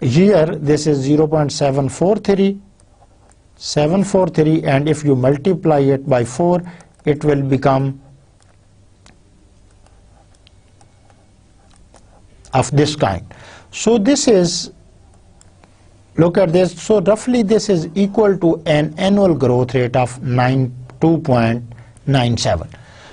year, this is 0.743, and if you multiply it by 4, it will become of this kind. So this is, look at this, so roughly this is equal to an annual growth rate of 2.97.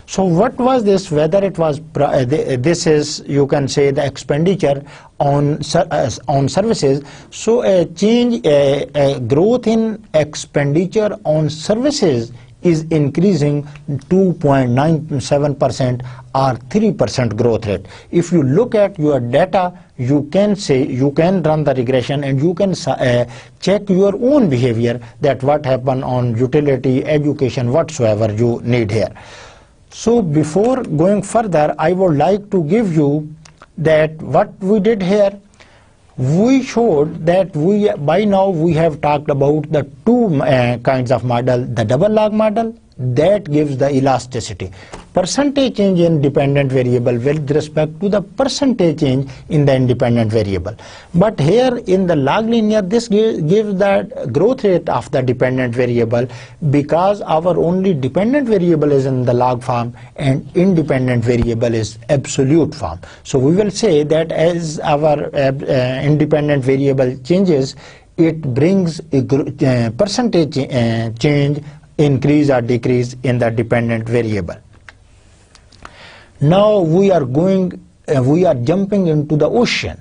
So what was this? Whether it was this is, you can say, the expenditure on services. So a change, a growth in expenditure on services is increasing 2.97% or 3% growth rate. If you look at your data, you can say, you can run the regression, and you can check your own behavior, that what happened on utility, education, whatsoever you need here. So before going further, I would like to give you that what we did here. We showed that by now we have talked about the two kinds of model, the double log model that gives the elasticity, percentage change in dependent variable with respect to the percentage change in the independent variable. But here in the log linear, this gives the growth rate of the dependent variable, because our only dependent variable is in the log form and independent variable is absolute form. So we will say that as our independent variable changes, it brings a percentage change, increase or decrease in the dependent variable. Now we are jumping into the ocean,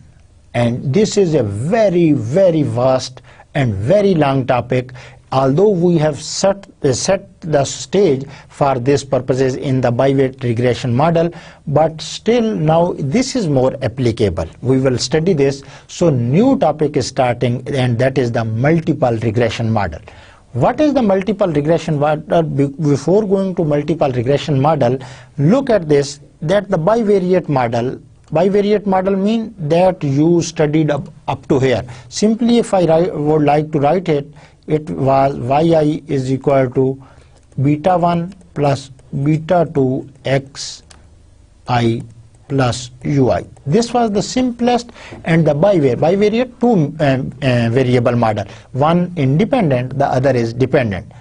and this is a very, very vast and very long topic. Although we have set the stage for these purposes in the bivariate regression model, but still now this is more applicable. We will study this. So new topic is starting, and that is the multiple regression model. What is the multiple regression model? Before going to multiple regression model, look at this, that the bivariate model means that you studied up to here. Simply if I would like to write it, it was yi is equal to beta 1 plus beta 2 xi plus ui. This was the simplest, and the bivariate two variable model, one independent, the other is dependent.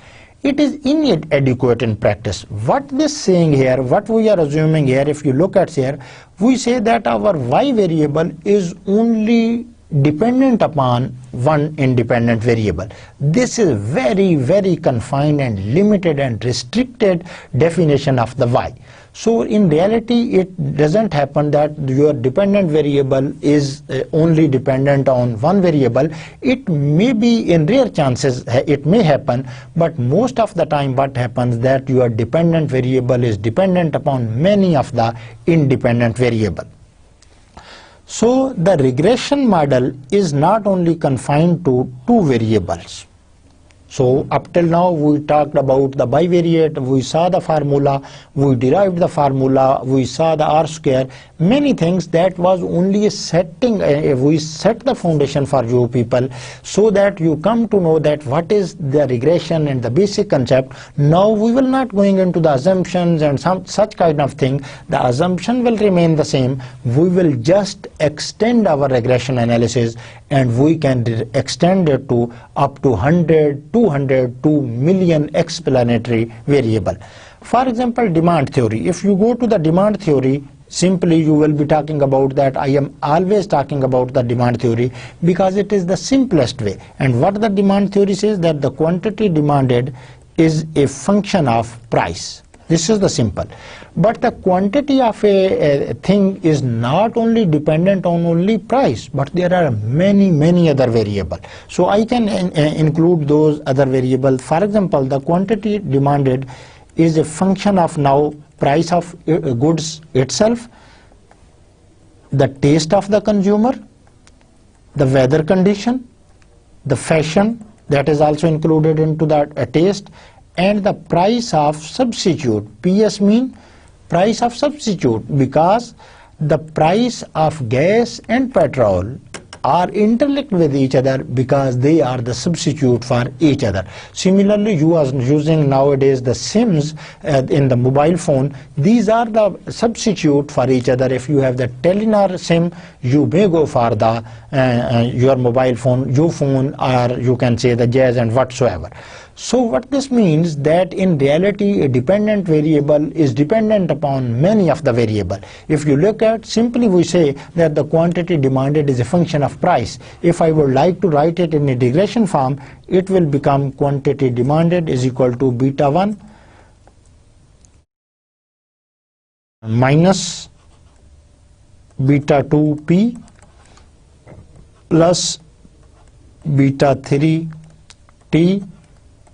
It is inadequate in practice. What this saying here, what we are assuming here, if you look at here, we say that our y variable is only dependent upon one independent variable. This is very, very confined and limited and restricted definition of the y. So in reality, it doesn't happen that your dependent variable is only dependent on one variable. It may be, in rare chances it may happen, but most of the time what happens that your dependent variable is dependent upon many of the independent variable. So the regression model is not only confined to two variables. So up till now we talked about the bivariate, we saw the formula, we derived the formula, we saw the R square, many things that was only a setting, we set the foundation for you people so that you come to know that what is the regression and the basic concept. Now we will not going into the assumptions and some such kind of thing. The assumption will remain the same. We will just extend our regression analysis and we can extend it to up to 100, 200, 2 million explanatory variable. For example, demand theory. If you go to the demand theory, simply you will be talking about that. I am always talking about the demand theory because it is the simplest way. And what the demand theory says, that the quantity demanded is a function of price. This is the simple. But the quantity of a thing is not only dependent on only price, but there are many other variables. So I can include those other variables. For example, the quantity demanded is a function of now price of goods itself, the taste of the consumer, the weather condition, the fashion that is also included into that taste, and the price of substitute. PS mean price of substitute, because the price of gas and petrol are interlinked with each other because they are the substitute for each other. Similarly, you are using nowadays the SIMs in the mobile phone. These are the substitute for each other. If you have the Telenor SIM, you may go for the your mobile phone, your phone, or you can say the Jazz and whatsoever. So what this means, that in reality a dependent variable is dependent upon many of the variable. If you look at, simply we say that the quantity demanded is a function of price. If I would like to write it in a regression form, it will become quantity demanded is equal to beta 1 minus beta 2p plus beta 3t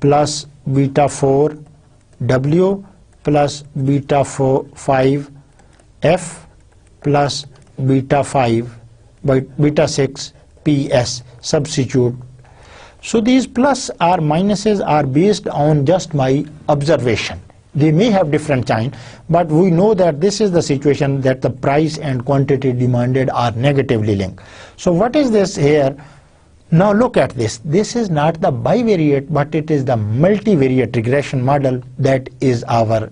plus beta 4 W plus beta 5 F plus beta 5 by beta 6 PS substitute. So these plus or minuses are based on just my observation. They may have different sign, but we know that this is the situation that the price and quantity demanded are negatively linked. So what is this here? Now look at this. This is not the bivariate, but it is the multivariate regression model that is our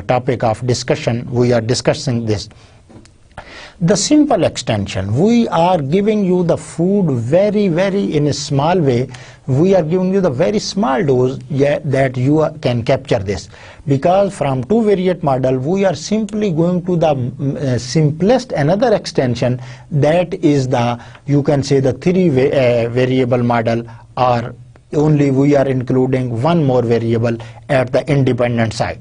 topic of discussion. We are discussing this. The simple extension, we are giving you the food very in a small way. We are giving you the very small dose that you can capture this. Because from two variate model, we are simply going to the simplest another extension, that is the, you can say the three variable model, or only we are including one more variable at the independent side.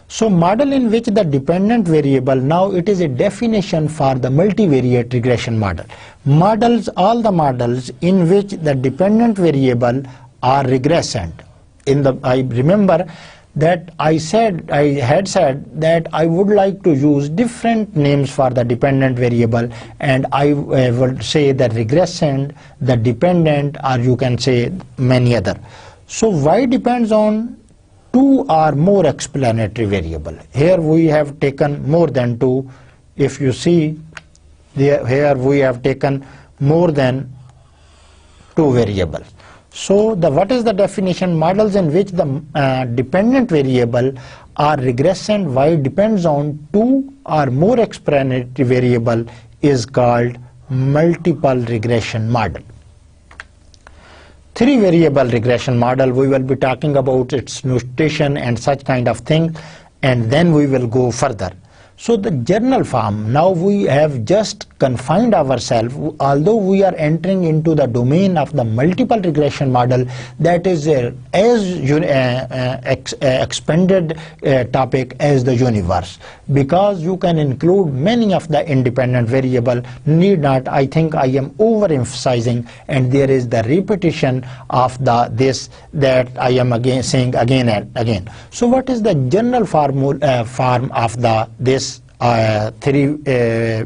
So model in which the dependent variable, now it is a definition for the multivariate regression model. Models, all the models in which the dependent variable are regressant. I remember that I had said that I would like to use different names for the dependent variable, and I would say the regressant, the dependent, or you can say many other. So Y depends on two or more explanatory variable. Here we have taken more than two. If you see, here we have taken more than two variables. So what is the definition? Models in which the dependent variable are regressant, Y depends on two or more explanatory variable, is called multiple regression model. Three variable regression model, we will be talking about its notation and such kind of thing, and then we will go further. So the general form, now we have just confined ourselves, although we are entering into the domain of the multiple regression model, that is expanded topic as the universe, because you can include many of the independent variable, need not, I think I am overemphasizing, and there is the repetition of this that I am saying again and again. So what is the general form of this three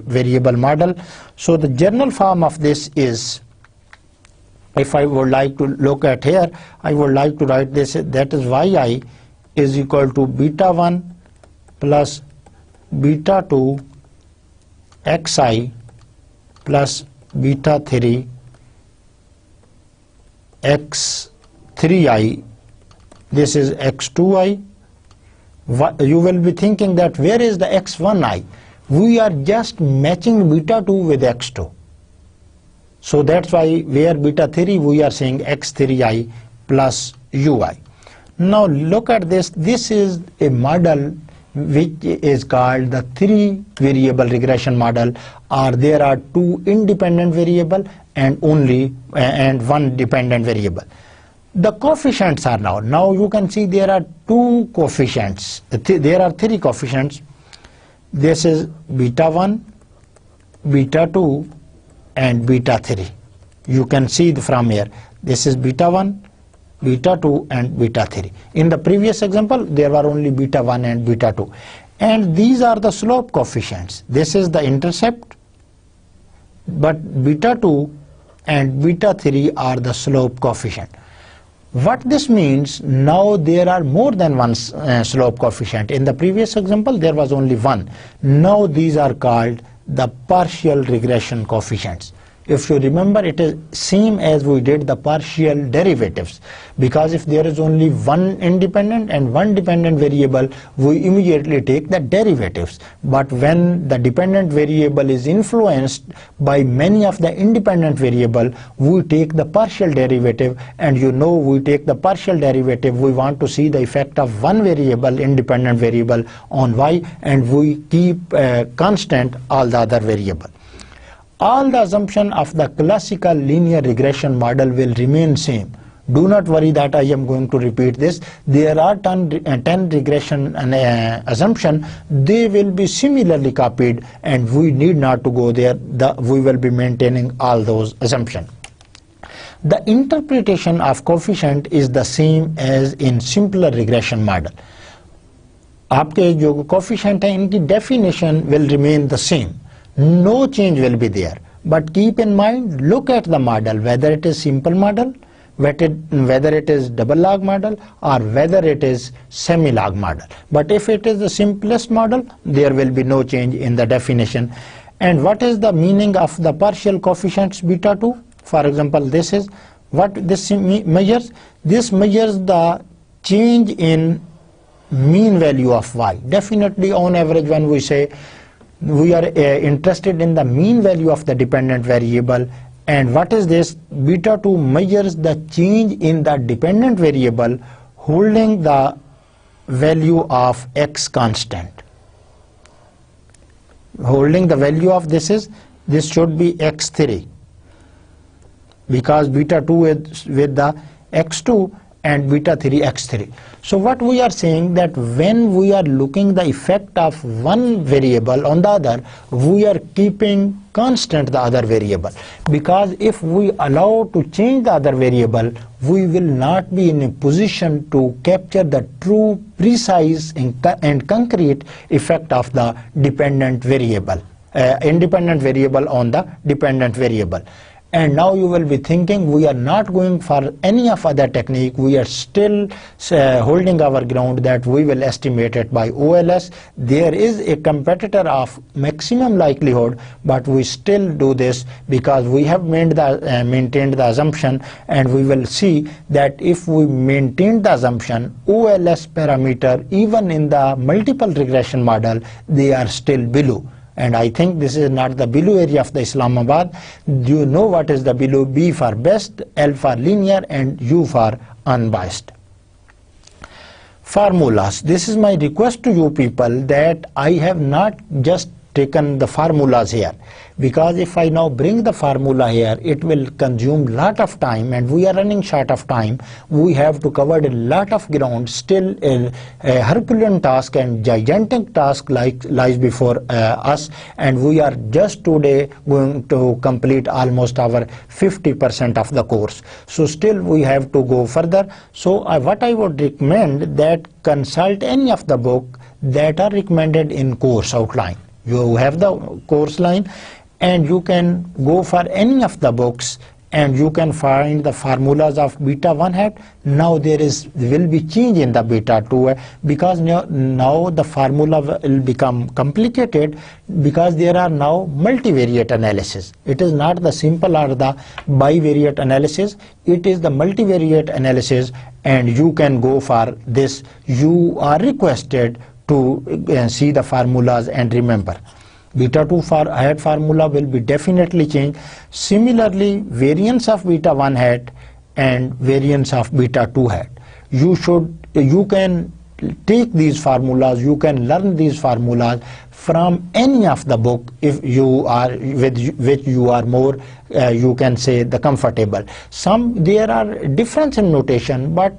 variable model. So the general form of this is, if I would like to look at here, I would like to write this, that is yi is equal to beta 1 plus beta 2 xi plus beta 3 x3i. This is x2i. You will be thinking that where is the x1i? We are just matching beta 2 with x2. So that's why where beta 3 we are saying x3i plus ui. Now look at this. This is a model which is called the three variable regression model, or there are two independent variable and one dependent variable. The coefficients are now you can see there are two coefficients. There are three coefficients. This is beta 1, beta 2 and beta 3. You can see from here. This is beta 1, beta 2 and beta 3. In the previous example there were only beta 1 and beta 2. And these are the slope coefficients. This is the intercept, but beta 2 and beta 3 are the slope coefficient. What this means, now there are more than one slope coefficient. In the previous example there was only one. Now these are called the partial regression coefficients. If you remember, it is same as we did the partial derivatives, because if there is only one independent and one dependent variable, we immediately take the derivatives. But when the dependent variable is influenced by many of the independent variable, we take the partial derivative, and you know we take the partial derivative, we want to see the effect of one variable, independent variable, on y, and we keep constant all the other variable. All the assumption of the classical linear regression model will remain same. Do not worry that I am going to repeat this. There are 10 regression assumption. They will be similarly copied, and we need not to go there. We will be maintaining all those assumptions. The interpretation of coefficient is the same as in simpler regression model. आपके जो coefficient है, इनकी definition will remain the same. No change will be there. But keep in mind, look at the model, whether it is simple model, whether it is double log model, or whether it is semi-log model. But if it is the simplest model, there will be no change in the definition. And what is the meaning of the partial coefficients beta 2? For example, this is what this measures. This measures the change in mean value of y. Definitely on average, when we say we are interested in the mean value of the dependent variable, and what is this? Beta 2 measures the change in the dependent variable holding the value of x constant. Holding the value of this should be x3, because beta 2 is with the x2 and beta 3 x3. So what we are saying, that when we are looking the effect of one variable on the other, we are keeping constant the other variable, because if we allow to change the other variable, we will not be in a position to capture the true, precise and concrete effect of the dependent variable, independent variable on the dependent variable. And now you will be thinking, we are not going for any of other technique, we are still holding our ground that we will estimate it by OLS. There is a competitor of maximum likelihood, but we still do this because we have maintained the assumption, and we will see that if we maintain the assumption, OLS parameter, even in the multiple regression model, they are still below. And I think this is not the below area of the Islamabad. You know what is the below? B for best, L for linear, and U for unbiased. Formulas. This is my request to you people, that I have not just taken the formulas here, because if I now bring the formula here, it will consume lot of time, and we are running short of time. We have to cover a lot of ground. Still a Herculean task and gigantic task lies before us, and we are just today going to complete almost our 50% of the course. So still we have to go further. So what I would recommend, that consult any of the book that are recommended in course outline. You have the course line, and you can go for any of the books, and you can find the formulas of beta 1 hat. Now there will be change in the beta 2 because now the formula will become complicated, because there are now multivariate analysis. It is not the simple or the bivariate analysis, it is the multivariate analysis, and you can go for this. You are requested to see the formulas and remember. Beta 2 hat formula will be definitely changed. Similarly, variance of beta 1 hat and variance of beta 2 hat. You can take these formulas, you can learn these formulas from any of the book if you are with which you are more you can say the comfortable. There are difference in notation, but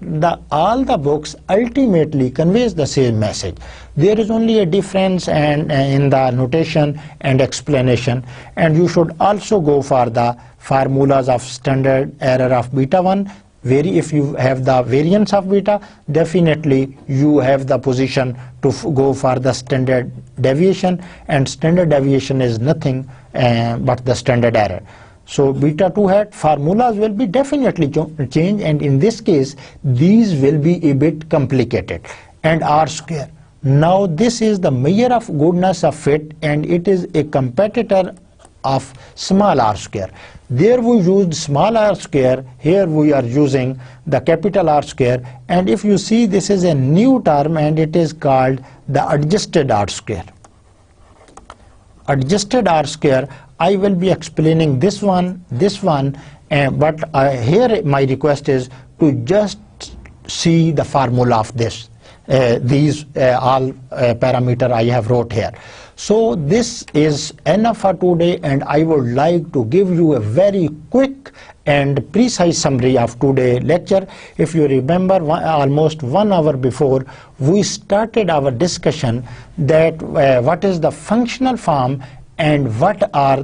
all the books ultimately conveys the same message. There is only a difference in the notation and explanation, and you should also go for the formulas of standard error of beta 1. If you have the variance of beta, definitely you have the position to go for the standard deviation, and standard deviation is nothing but the standard error. So beta 2 hat formulas will be definitely changed, and in this case these will be a bit complicated. And R square. Now this is the measure of goodness of fit, and it is a competitor of small r square. There we used small r square, here we are using the capital R square, and if you see, this is a new term and it is called the adjusted R square. Adjusted R square, I will be explaining this one, but here my request is to just see the formula of this. These all parameter I have wrote here. So this is enough for today, and I would like to give you a very quick and precise summary of today's lecture. If you remember, almost 1 hour before, we started our discussion that what is the functional form and what are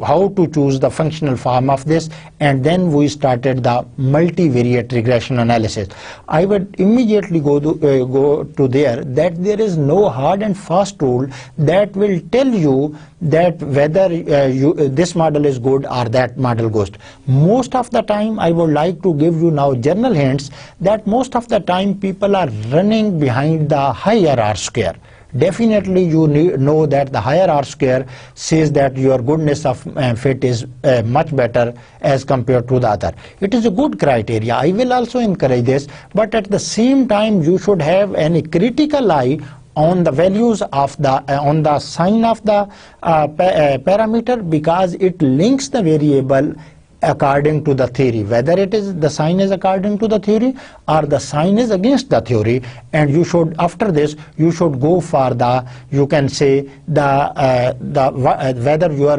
how to choose the functional form of this, and then we started the multivariate regression analysis. I would immediately go to there that there is no hard and fast rule that will tell you that whether this model is good or that model goes. Most of the time, I would like to give you now general hints that most of the time people are running behind the higher R square. Definitely you know that the higher R square says that your goodness of fit is much better as compared to the other. It is a good criteria. I will also encourage this, but at the same time you should have any critical eye on the values of the on the sign of the parameter, because it links the variable according to the theory, whether it is the sign is according to the theory or the sign is against the theory. And you should, after this, you should go for the, you can say whether your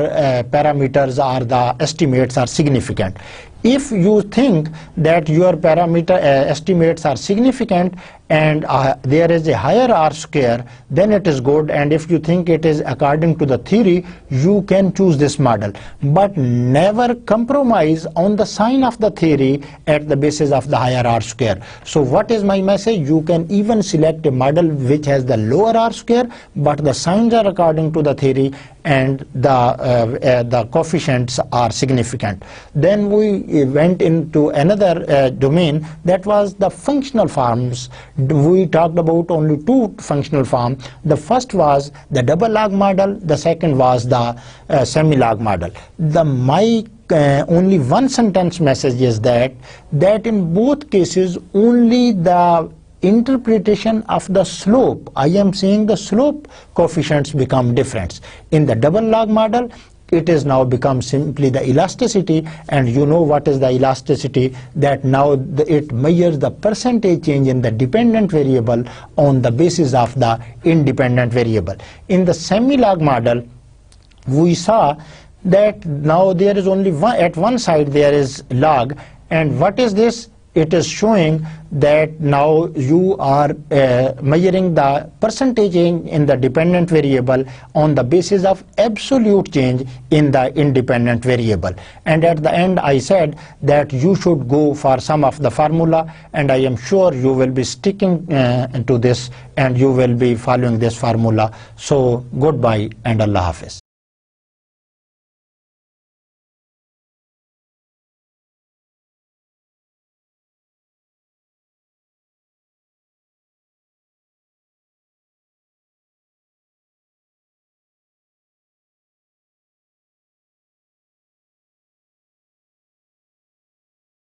parameters or the estimates are significant. If you think that your parameter estimates are significant and there is a higher R square, then it is good. And if you think it is according to the theory, you can choose this model. But never compromise on the sign of the theory at the basis of the higher R square. So what is my message? You can even select a model which has the lower R square, but the signs are according to the theory and the coefficients are significant. Then we went into another domain, that was the functional forms. We talked about only 2 functional forms. The first was the double log model, the second was the semi-log model. My only one sentence message is that in both cases only the interpretation of the slope, I am saying the slope coefficients become different. In the double log model, it is now become simply the elasticity, and you know what is the elasticity, that now it measures the percentage change in the dependent variable on the basis of the independent variable. In the semi-log model, we saw that now there is only at one side there is log, and what is this? it is showing that now you are measuring the percentage change in the dependent variable on the basis of absolute change in the independent variable. And at the end I said that you should go for some of the formula, and I am sure you will be sticking to this and you will be following this formula. So goodbye and Allah Hafiz.